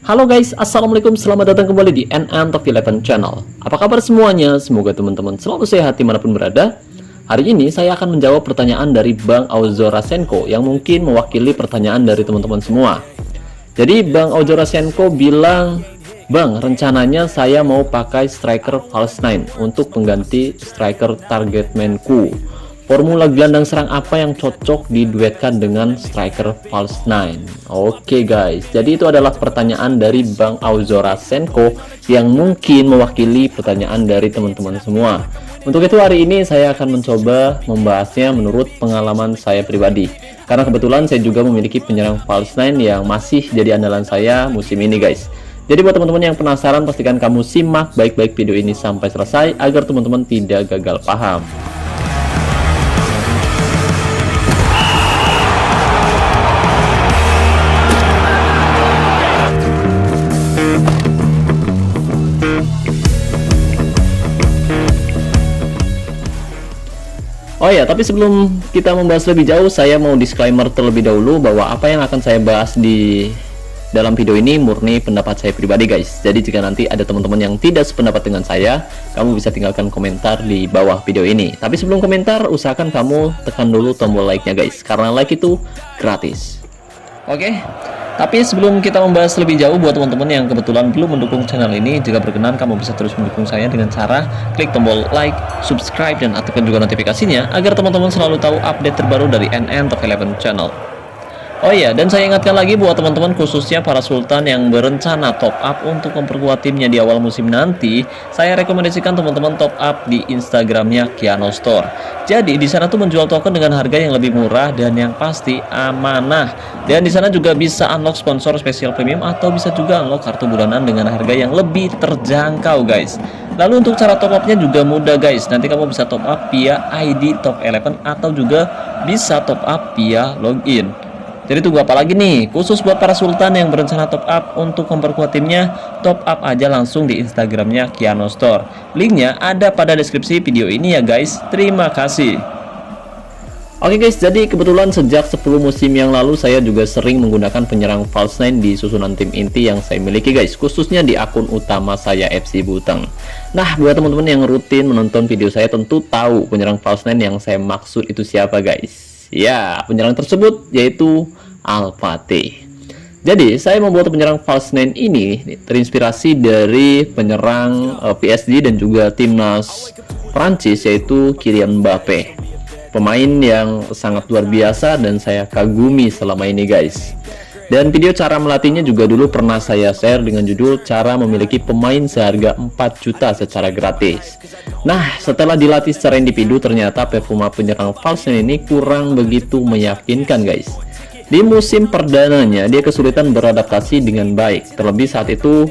Halo guys, assalamualaikum, selamat datang kembali di NN Top 11 Channel. Apa kabar semuanya? Semoga teman-teman selalu sehat dimanapun berada. Hari ini saya akan menjawab pertanyaan dari Bang Auzorasenko yang mungkin mewakili pertanyaan dari teman-teman semua. Jadi Bang Auzorasenko bilang, Bang, rencananya saya mau pakai striker false 9 untuk pengganti striker targetmanku. Formula gelandang serang apa yang cocok diduetkan dengan striker false 9? Oke guys, jadi itu adalah pertanyaan dari Bang Auzorasenko yang mungkin mewakili pertanyaan dari teman-teman semua. Untuk itu hari ini saya akan mencoba membahasnya menurut pengalaman saya pribadi. Karena kebetulan saya juga memiliki penyerang false 9 yang masih jadi andalan saya musim ini guys. Jadi buat teman-teman yang penasaran, pastikan kamu simak baik-baik video ini sampai selesai agar teman-teman tidak gagal paham. Oh ya, tapi sebelum kita membahas lebih jauh, saya mau disclaimer terlebih dahulu bahwa apa yang akan saya bahas di dalam video ini murni pendapat saya pribadi guys. Jadi jika nanti ada teman-teman yang tidak sependapat dengan saya, kamu bisa tinggalkan komentar di bawah video ini. Tapi sebelum komentar, usahakan kamu tekan dulu tombol like-nya guys, karena like itu gratis. Oke. Tapi sebelum kita membahas lebih jauh, buat teman-teman yang kebetulan belum mendukung channel ini, jika berkenan kamu bisa terus mendukung saya dengan cara klik tombol like, subscribe, dan aktifkan juga notifikasinya agar teman-teman selalu tahu update terbaru dari NN Top 11 Channel. Oh iya, dan saya ingatkan lagi buat teman-teman khususnya para sultan yang berencana top up untuk memperkuat timnya di awal musim nanti, saya rekomendasikan teman-teman top up di Instagramnya Kiano Store. Jadi di sana tuh menjual token dengan harga yang lebih murah dan yang pasti amanah. Dan di sana juga bisa unlock sponsor spesial premium atau bisa juga unlock kartu bulanan dengan harga yang lebih terjangkau guys. Lalu untuk cara top upnya juga mudah guys. Nanti kamu bisa top up via ID Top 11 atau juga bisa top up via login. Jadi tunggu apa lagi nih? Khusus buat para sultan yang berencana top up untuk memperkuat timnya, top up aja langsung di Instagramnya Kiano Store. Linknya ada pada deskripsi video ini ya guys. Terima kasih. Oke guys, jadi kebetulan sejak 10 musim yang lalu saya juga sering menggunakan penyerang false 9 di susunan tim inti yang saya miliki guys, khususnya di akun utama saya FC Buteng. Nah, buat teman-teman yang rutin menonton video saya tentu tahu penyerang false 9 yang saya maksud itu siapa guys. Ya, penyerang tersebut yaitu Al-Fatih. Jadi, saya membuat penyerang false 9 ini terinspirasi dari penyerang PSG dan juga timnas Prancis yaitu Kylian Mbappe. Pemain yang sangat luar biasa dan saya kagumi selama ini guys. Dan video cara melatihnya juga dulu pernah saya share dengan judul cara memiliki pemain seharga 4 juta secara gratis. Nah, setelah dilatih secara individu ternyata performa penyerang false ini kurang begitu meyakinkan guys. Di musim perdananya dia kesulitan beradaptasi dengan baik. Terlebih saat itu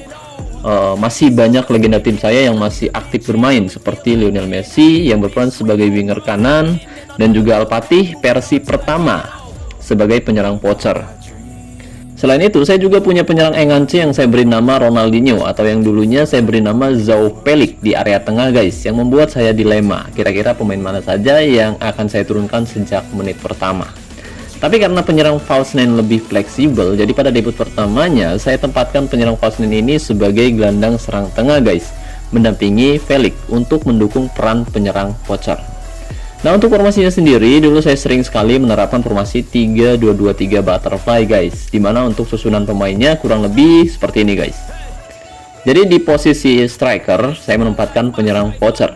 masih banyak legenda tim saya yang masih aktif bermain seperti Lionel Messi yang berperan sebagai winger kanan dan juga Al-Fatih versi pertama sebagai penyerang poacher. Selain itu, saya juga punya penyerang engance yang saya beri nama Ronaldinho atau yang dulunya saya beri nama João Felix di area tengah guys, yang membuat saya dilema kira-kira pemain mana saja yang akan saya turunkan sejak menit pertama. Tapi karena penyerang false 9 lebih fleksibel, jadi pada debut pertamanya saya tempatkan penyerang false 9 ini sebagai gelandang serang tengah guys, mendampingi Felix untuk mendukung peran penyerang poacher. Nah, untuk formasinya sendiri, dulu saya sering sekali menerapkan formasi 3-2-2-3 butterfly guys, dimana untuk susunan pemainnya kurang lebih seperti ini guys. Jadi di posisi striker, saya menempatkan penyerang poacher.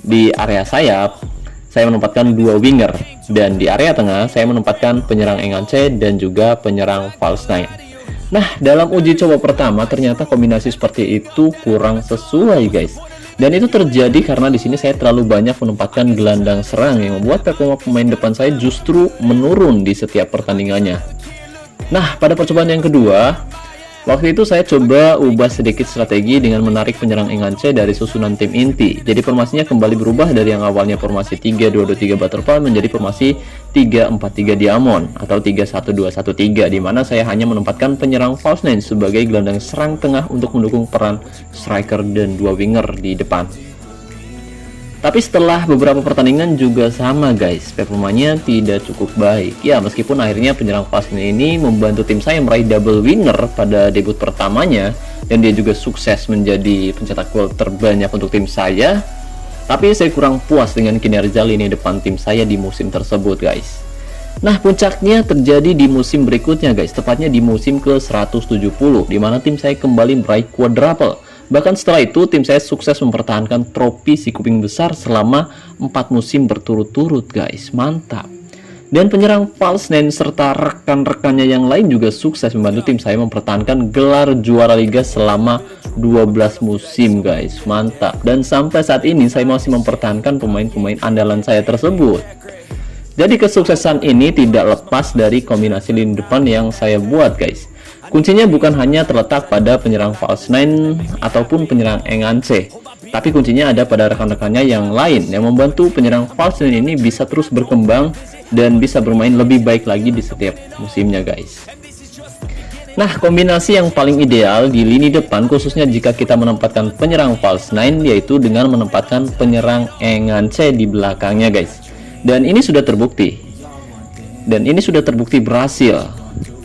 Di area sayap, saya menempatkan 2 winger. Dan di area tengah, saya menempatkan penyerang engance dan juga penyerang false 9. Nah, dalam uji coba pertama, ternyata kombinasi seperti itu kurang sesuai guys. Dan itu terjadi karena di sini saya terlalu banyak menempatkan gelandang serang yang membuat performa pemain depan saya justru menurun di setiap pertandingannya. Nah, pada percobaan yang kedua, waktu itu saya coba ubah sedikit strategi dengan menarik penyerang engance dari susunan tim inti. Jadi formasinya kembali berubah dari yang awalnya formasi 3-2-2-3 butterfly menjadi formasi 3-4-3 diamond atau 3-1-2-1-3, di mana saya hanya menempatkan penyerang false 9 sebagai gelandang serang tengah untuk mendukung peran striker dan 2 winger di depan. Tapi setelah beberapa pertandingan juga sama guys, performanya tidak cukup baik. Ya, meskipun akhirnya penyerang Falsnain ini membantu tim saya meraih double winner pada debut pertamanya, dan dia juga sukses menjadi pencetak gol terbanyak untuk tim saya. Tapi saya kurang puas dengan kinerja lini depan tim saya di musim tersebut guys. Nah, puncaknya terjadi di musim berikutnya guys, tepatnya di musim ke-170, di mana tim saya kembali meraih quadruple. Bahkan setelah itu, tim saya sukses mempertahankan trofi si kuping besar selama 4 musim berturut-turut guys. Mantap. Dan penyerang Falsnain serta rekan-rekannya yang lain juga sukses membantu tim saya mempertahankan gelar juara liga selama 12 musim guys. Mantap. Dan sampai saat ini saya masih mempertahankan pemain-pemain andalan saya tersebut. Jadi kesuksesan ini tidak lepas dari kombinasi lini depan yang saya buat guys. Kuncinya bukan hanya terletak pada penyerang Falsnain ataupun penyerang Engance, tapi kuncinya ada pada rekan-rekannya yang lain yang membantu penyerang Falsnain ini bisa terus berkembang dan bisa bermain lebih baik lagi di setiap musimnya guys. Nah, kombinasi yang paling ideal di lini depan khususnya jika kita menempatkan penyerang Falsnain yaitu dengan menempatkan penyerang Engance di belakangnya guys. Dan ini sudah terbukti. Berhasil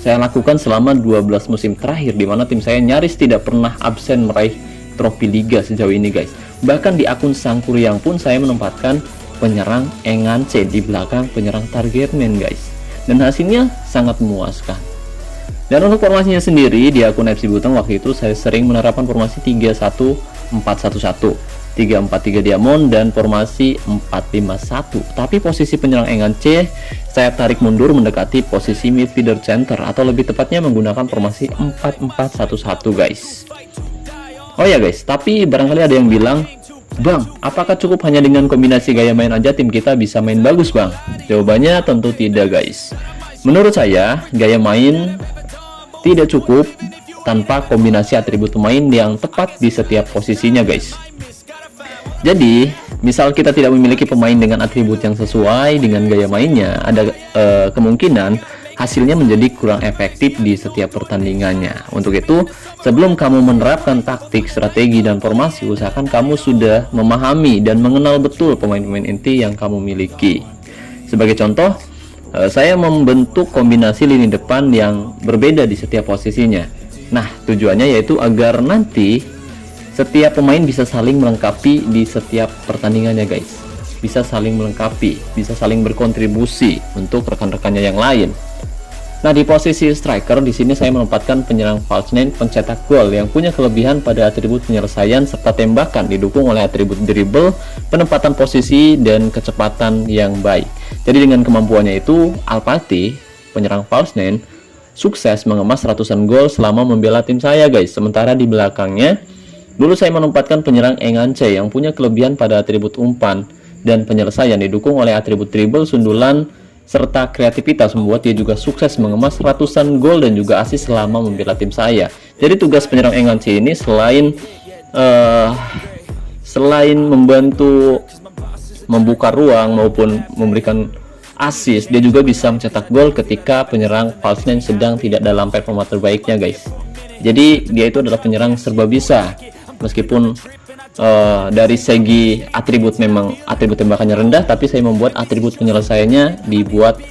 saya lakukan selama 12 musim terakhir, di mana tim saya nyaris tidak pernah absen meraih trofi liga sejauh ini guys. Bahkan di akun Sangkuriang pun saya menempatkan penyerang Engance di belakang penyerang Targetman guys, dan hasilnya sangat memuaskan. Dan untuk formasinya sendiri di akun FC Buteng waktu itu saya sering menerapkan formasi 3-1-4-1-1, 3-4-3 Diamond, dan formasi 4-5-1. Tapi posisi penyerang Engance saya tarik mundur mendekati posisi midfielder center, atau lebih tepatnya menggunakan formasi 4-4-1-1 guys. Oh ya guys, tapi barangkali ada yang bilang, "Bang, apakah cukup hanya dengan kombinasi gaya main aja tim kita bisa main bagus bang?" Jawabannya tentu tidak guys. Menurut saya, gaya main tidak cukup tanpa kombinasi atribut pemain yang tepat di setiap posisinya guys. Jadi, misal kita tidak memiliki pemain dengan atribut yang sesuai dengan gaya mainnya, ada kemungkinan hasilnya menjadi kurang efektif di setiap pertandingannya. Untuk itu, sebelum kamu menerapkan taktik, strategi, dan formasi, usahakan kamu sudah memahami dan mengenal betul pemain-pemain inti yang kamu miliki. Sebagai contoh, saya membentuk kombinasi lini depan yang berbeda di setiap posisinya. Nah, tujuannya yaitu agar nanti setiap pemain bisa saling melengkapi di setiap pertandingannya guys. Bisa saling melengkapi, bisa saling berkontribusi untuk rekan-rekannya yang lain. Nah, di posisi striker di sini saya menempatkan penyerang Falsnain pencetak gol yang punya kelebihan pada atribut penyelesaian serta tembakan, didukung oleh atribut dribble, penempatan posisi, dan kecepatan yang baik. Jadi dengan kemampuannya itu, Alpati, penyerang Falsnain, sukses mengemas ratusan gol selama membela tim saya guys. Sementara di belakangnya dulu saya menempatkan penyerang Engance yang punya kelebihan pada atribut umpan dan penyelesaian, didukung oleh atribut dribble, sundulan, serta kreativitas, membuat dia juga sukses mengemas ratusan gol dan juga assist selama membela tim saya. Jadi tugas penyerang Engance ini selain membantu membuka ruang maupun memberikan assist, dia juga bisa mencetak gol ketika penyerang Falsnain sedang tidak dalam performa terbaiknya guys. Jadi dia itu adalah penyerang serba bisa. Meskipun dari segi atribut memang atribut tembakannya rendah, tapi saya membuat atribut penyelesaiannya dibuat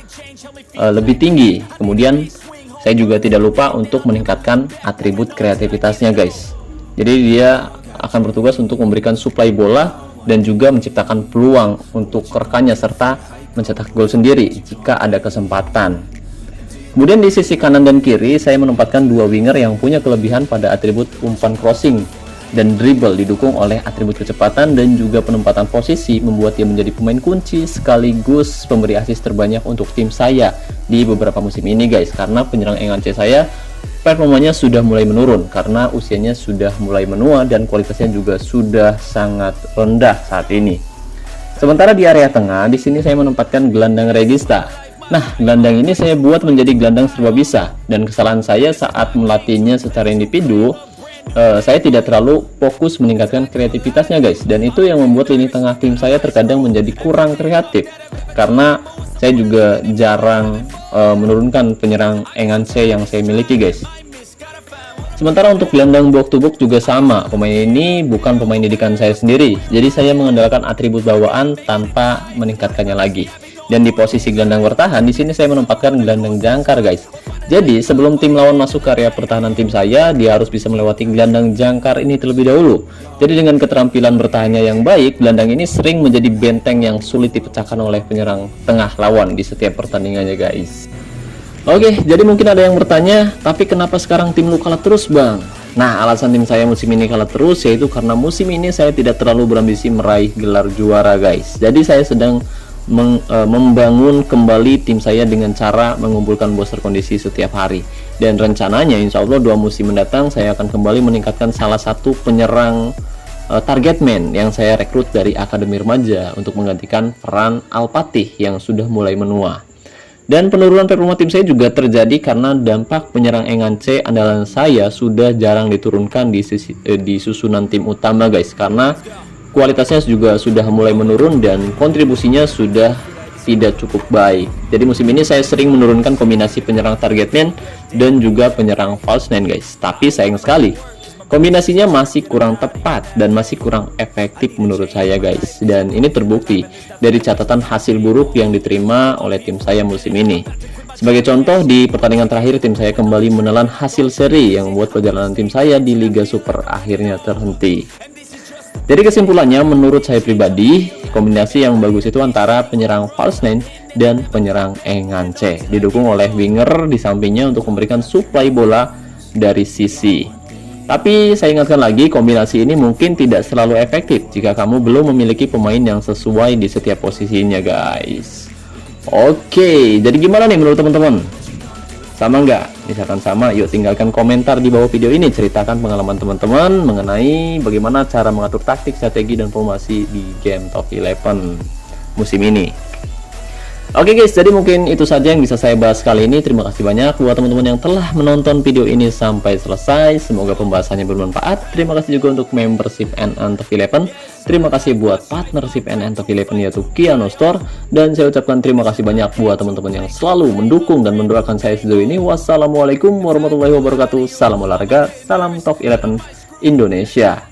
lebih tinggi. Kemudian saya juga tidak lupa untuk meningkatkan atribut kreativitasnya guys. Jadi dia akan bertugas untuk memberikan suplai bola dan juga menciptakan peluang untuk rekannya serta mencetak gol sendiri jika ada kesempatan. Kemudian di sisi kanan dan kiri saya menempatkan dua winger yang punya kelebihan pada atribut umpan crossing dan dribble, didukung oleh atribut kecepatan dan juga penempatan posisi, membuat dia menjadi pemain kunci sekaligus pemberi assist terbanyak untuk tim saya di beberapa musim ini guys. Karena penyerang Engance saya performanya sudah mulai menurun karena usianya sudah mulai menua dan kualitasnya juga sudah sangat rendah saat ini. Sementara di area tengah, di sini saya menempatkan gelandang Regista. Nah, gelandang ini saya buat menjadi gelandang serba bisa, dan kesalahan saya saat melatihnya secara individu, saya tidak terlalu fokus meningkatkan kreativitasnya guys, dan itu yang membuat lini tengah tim saya terkadang menjadi kurang kreatif karena saya juga jarang menurunkan penyerang Engance yang saya miliki guys. Sementara untuk gelandang box to box juga sama, pemain ini bukan pemain didikan saya sendiri, jadi saya mengandalkan atribut bawaan tanpa meningkatkannya lagi. Dan di posisi gelandang bertahan, di sini saya menempatkan gelandang jangkar guys. Jadi sebelum tim lawan masuk ke area pertahanan tim saya, dia harus bisa melewati gelandang jangkar ini terlebih dahulu. Jadi dengan keterampilan bertahannya yang baik, gelandang ini sering menjadi benteng yang sulit dipecahkan oleh penyerang tengah lawan di setiap pertandingannya guys. Oke, jadi mungkin ada yang bertanya, tapi kenapa sekarang tim lu kalah terus bang? Nah, alasan tim saya musim ini kalah terus yaitu karena musim ini saya tidak terlalu berambisi meraih gelar juara guys. Jadi saya sedang membangun kembali tim saya dengan cara mengumpulkan booster kondisi setiap hari. Dan rencananya insya Allah 2 musim mendatang saya akan kembali meningkatkan salah satu penyerang target man yang saya rekrut dari Akademi Remaja untuk menggantikan peran Al-Fatih yang sudah mulai menua. Dan penurunan performa tim saya juga terjadi karena dampak penyerang Engance andalan saya sudah jarang diturunkan di susunan tim utama guys, karena kualitasnya juga sudah mulai menurun dan kontribusinya sudah tidak cukup baik. Jadi musim ini saya sering menurunkan kombinasi penyerang target man dan juga penyerang false nine guys, tapi sayang sekali kombinasinya masih kurang tepat dan masih kurang efektif menurut saya guys. Dan ini terbukti dari catatan hasil buruk yang diterima oleh tim saya musim ini. Sebagai contoh, di pertandingan terakhir tim saya kembali menelan hasil seri yang membuat perjalanan tim saya di Liga Super akhirnya terhenti. Jadi kesimpulannya menurut saya pribadi, kombinasi yang bagus itu antara penyerang false nine dan penyerang Engance, didukung oleh winger di sampingnya untuk memberikan suplai bola dari sisi. Tapi saya ingatkan lagi, kombinasi ini mungkin tidak selalu efektif jika kamu belum memiliki pemain yang sesuai di setiap posisinya guys. Oke, jadi gimana nih menurut teman-teman? Sama nggak? Misalkan sama, yuk tinggalkan komentar di bawah video ini. Ceritakan pengalaman teman-teman mengenai bagaimana cara mengatur taktik, strategi, dan formasi di game Top 11 musim ini. Oke guys, jadi mungkin itu saja yang bisa saya bahas kali ini. Terima kasih banyak buat teman-teman yang telah menonton video ini sampai selesai. Semoga pembahasannya bermanfaat. Terima kasih juga untuk membership NN Top 11. Terima kasih buat partnership NN Top 11 yaitu Kiano Store. Dan saya ucapkan terima kasih banyak buat teman-teman yang selalu mendukung dan mendoakan saya sejauh ini. Wassalamualaikum warahmatullahi wabarakatuh. Salam olahraga, salam Top 11 Indonesia.